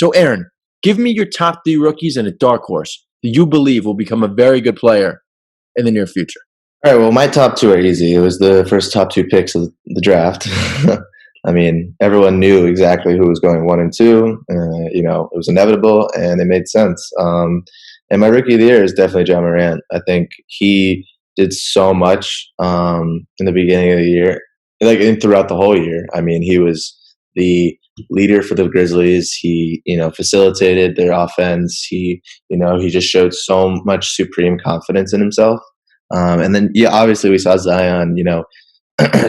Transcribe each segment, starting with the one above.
So, Aaron, give me your top 3 rookies and a dark horse that you believe will become a very good player in the near future. All right, well, my top two are easy. It was the first top two picks of the draft. I mean, everyone knew exactly who was going 1 and 2. It was inevitable, and it made sense. And my rookie of the year is definitely John Morant. I think he did so much in the beginning of the year, and throughout the whole year. I mean, he was the leader for the Grizzlies. He, facilitated their offense. He just showed so much supreme confidence in himself. And then, obviously we saw Zion,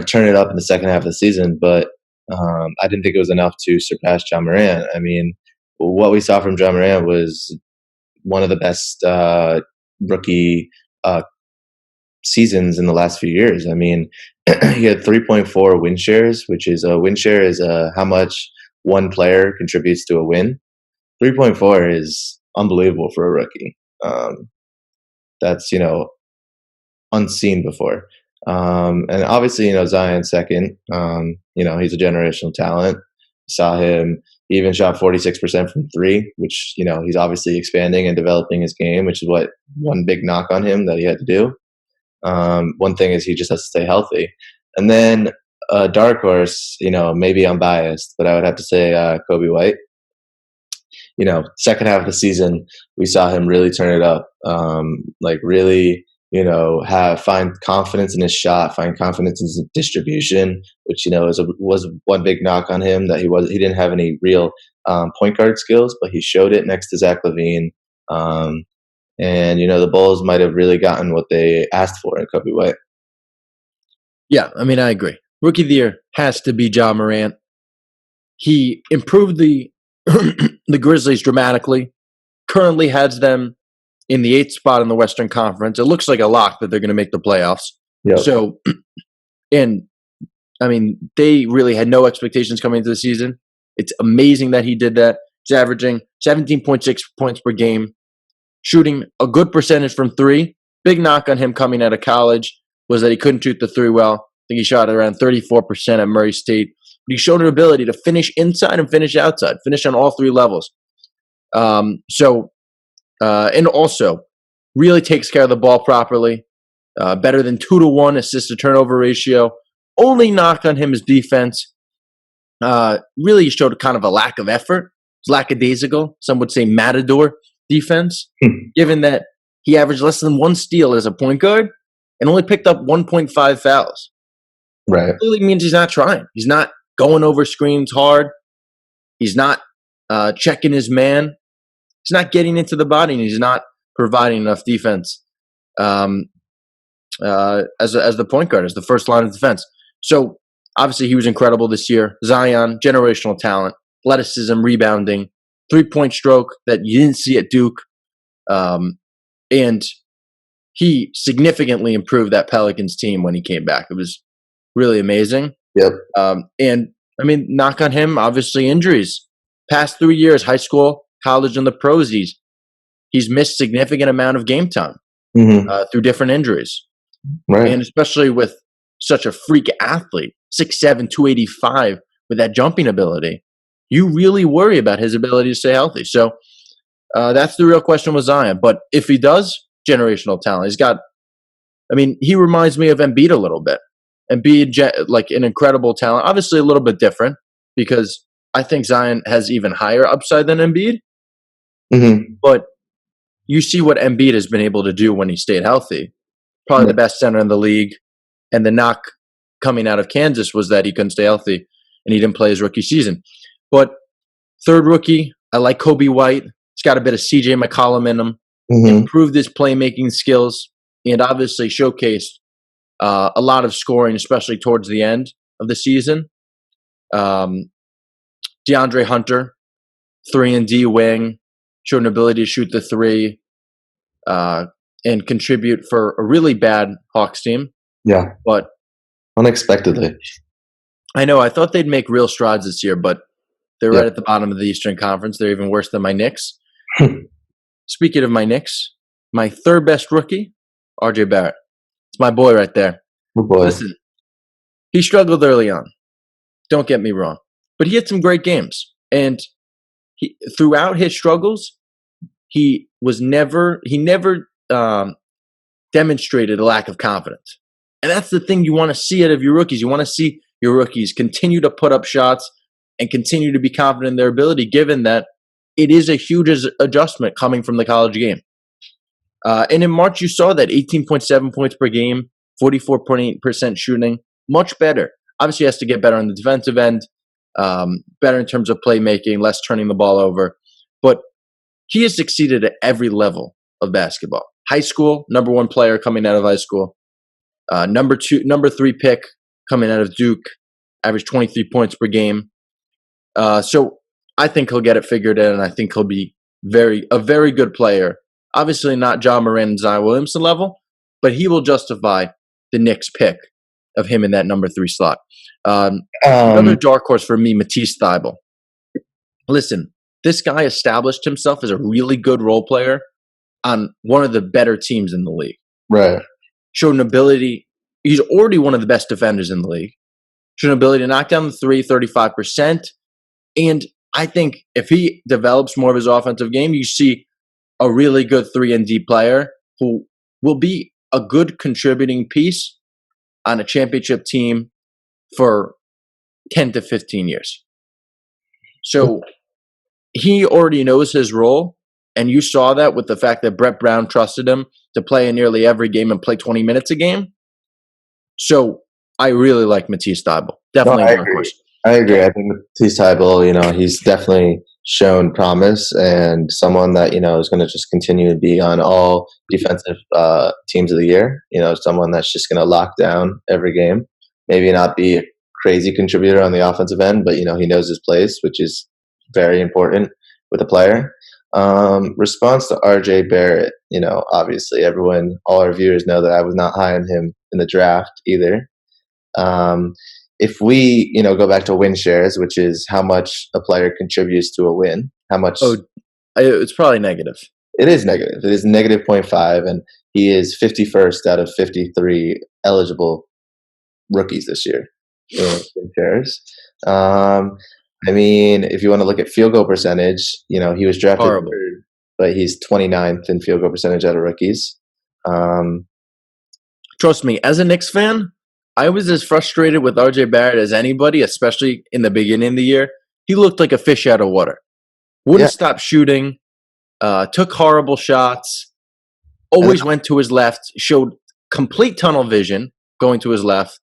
turn it up in the second half of the season, but I didn't think it was enough to surpass John Morant. I mean, what we saw from John Morant was one of the best rookie seasons in the last few years. I mean, he had 3.4 win shares, which is a win share is how much one player contributes to a win. 3.4 is unbelievable for a rookie. That's, unseen before. And obviously, Zion second. He's a generational talent. Saw him. He even shot 46% from three, which he's obviously expanding and developing his game, which is what one big knock on him that he had to do. One thing is he just has to stay healthy. And then dark horse, maybe I'm biased, but I would have to say Kobe White. Second half of the season, we saw him really turn it up. Really, find confidence in his shot, find confidence in his distribution, which was one big knock on him, that he didn't have any real point guard skills, but he showed it next to Zach LaVine. And the Bulls might have really gotten what they asked for in Kobe White. Yeah, I mean, I agree. Rookie of the year has to be John Morant. He improved the the Grizzlies dramatically. Currently has them in the 8th spot in the Western Conference. It looks like a lock that they're going to make the playoffs. Yep. So, and I mean, they really had no expectations coming into the season. It's amazing that he did that. He's averaging 17.6 points per game, shooting a good percentage from three. Big knock on him coming out of college was that he couldn't shoot the three well. I think he shot around 34% at Murray State. But he showed an ability to finish inside and finish outside, finish on all 3 levels. And also really takes care of the ball properly. Better than 2-to-1 assist to turnover ratio. Only knock on him is defense. Really showed kind of a lack of effort. It's lackadaisical. Some would say matador defense, given that he averaged less than 1 steal as a point guard and only picked up 1.5 fouls. Right. It really means he's not trying. He's not going over screens hard. He's not checking his man. He's not getting into the body, and he's not providing enough defense as the point guard, as the first line of defense. So obviously he was incredible this year. Zion, generational talent, athleticism, rebounding, 3-point stroke that you didn't see at Duke. And he significantly improved that Pelicans team when he came back. It was really amazing. Yep. And I mean, knock on him, obviously injuries. Past 3 years, high school, college, and the pros, he's missed significant amount of game time through different injuries. Right. And especially with such a freak athlete, 6'7", 285, with that jumping ability, you really worry about his ability to stay healthy. So that's the real question with Zion. But if he does, generational talent. He reminds me of Embiid a little bit. Embiid, like an incredible talent. Obviously a little bit different because I think Zion has even higher upside than Embiid. Mm-hmm. But you see what Embiid has been able to do when he stayed healthy. Probably the best center in the league. And the knock coming out of Kansas was that he couldn't stay healthy and he didn't play his rookie season. But third rookie, I like Kobe White. He's got a bit of CJ McCollum in him. Improved his playmaking skills and obviously showcased a lot of scoring, especially towards the end of the season. DeAndre Hunter, 3-and-D wing, showed an ability to shoot the three and contribute for a really bad Hawks team. Yeah. But unexpectedly. I know. I thought they'd make real strides this year, but they're right at the bottom of the Eastern Conference. They're even worse than my Knicks. Speaking of my Knicks, my third best rookie, RJ Barrett. It's my boy right there. Good boy. Listen, he struggled early on. Don't get me wrong. But he had some great games. And throughout his struggles, he never demonstrated a lack of confidence. And that's the thing you want to see out of your rookies. You want to see your rookies continue to put up shots and continue to be confident in their ability, given that it is a huge adjustment coming from the college game. And in March, you saw that 18.7 points per game, 44.8% shooting, much better. Obviously, he has to get better on the defensive end, better in terms of playmaking, less turning the ball over. But he has succeeded at every level of basketball. High school, number one player coming out of high school. Number 3 pick coming out of Duke, averaged 23 points per game. So I think he'll get it figured out, and I think he'll be a very good player. Obviously not John Moran and Zion Williamson level, but he will justify the Knicks pick of him in that number 3 slot. Another dark horse for me, Matisse Thybulle. Listen, this guy established himself as a really good role player on one of the better teams in the league. Right. Showed an ability. He's already one of the best defenders in the league. Showed an ability to knock down the three, 35%. And I think if he develops more of his offensive game, you see a really good 3-and-D player who will be a good contributing piece on a championship team for 10 to 15 years. So he already knows his role, and you saw that with the fact that Brett Brown trusted him to play in nearly every game and play 20 minutes a game. So I really like Matisse Thybulle. Definitely a dark horse. I agree. I think Matisse Thybulle, he's definitely shown promise, and someone that, is going to just continue to be on all defensive teams of the year. Someone that's just going to lock down every game. Maybe not be a crazy contributor on the offensive end, but, he knows his place, which is very important with a player. Response to RJ Barrett, obviously all our viewers know that I was not high on him in the draft either. If we, go back to win shares, which is how much a player contributes to a win, how much? Oh, it's probably negative. It is negative. It is negative 0.5, and he is 51st out of 53 eligible rookies this year in shares. If you want to look at field goal percentage, he was drafted third, but he's 29th in field goal percentage out of rookies. Trust me, as a Knicks fan, I was as frustrated with RJ Barrett as anybody, especially in the beginning of the year. He looked like a fish out of water. Wouldn't stop shooting, took horrible shots, always went to his left, showed complete tunnel vision going to his left,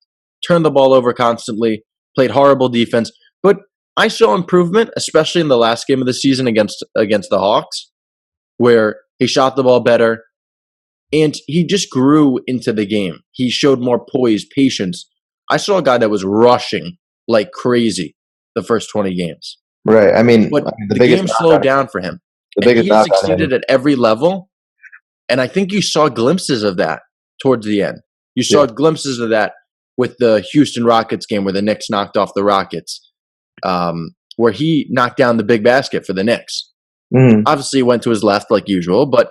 turned the ball over constantly, played horrible defense. But I saw improvement, especially in the last game of the season against the Hawks, where he shot the ball better, and he just grew into the game. He showed more poise, patience. I saw a guy that was rushing like crazy the first 20 games. Right. But the game slowed down for him. He succeeded at every level, and I think you saw glimpses of that towards the end. You saw glimpses of that with the Houston Rockets game where the Knicks knocked off the Rockets, where he knocked down the big basket for the Knicks. Mm-hmm. Obviously, he went to his left like usual, but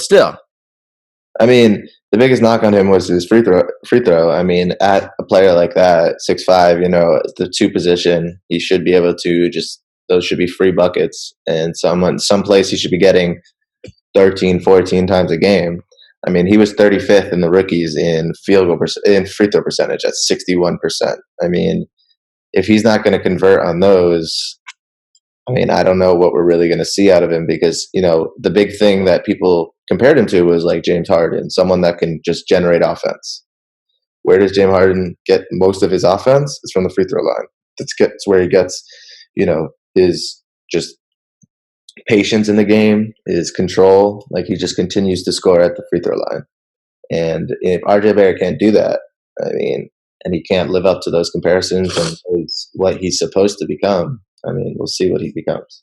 still. The biggest knock on him was his free throw. At a player like that, 6'5", the 2 position, he should be able to those should be free buckets. And some place he should be getting 13, 14 times a game. He was 35th in the rookies in in free throw percentage at 61%. If he's not going to convert on those, I don't know what we're really going to see out of him, because, the big thing that people compared him to was like James Harden, someone that can just generate offense. Where does James Harden get most of his offense? It's from the free throw line. That's where he gets, his just patience in the game, his control. Like, he just continues to score at the free throw line. And if RJ Barrett can't do that, and he can't live up to those comparisons and what he's supposed to become, we'll see what he becomes.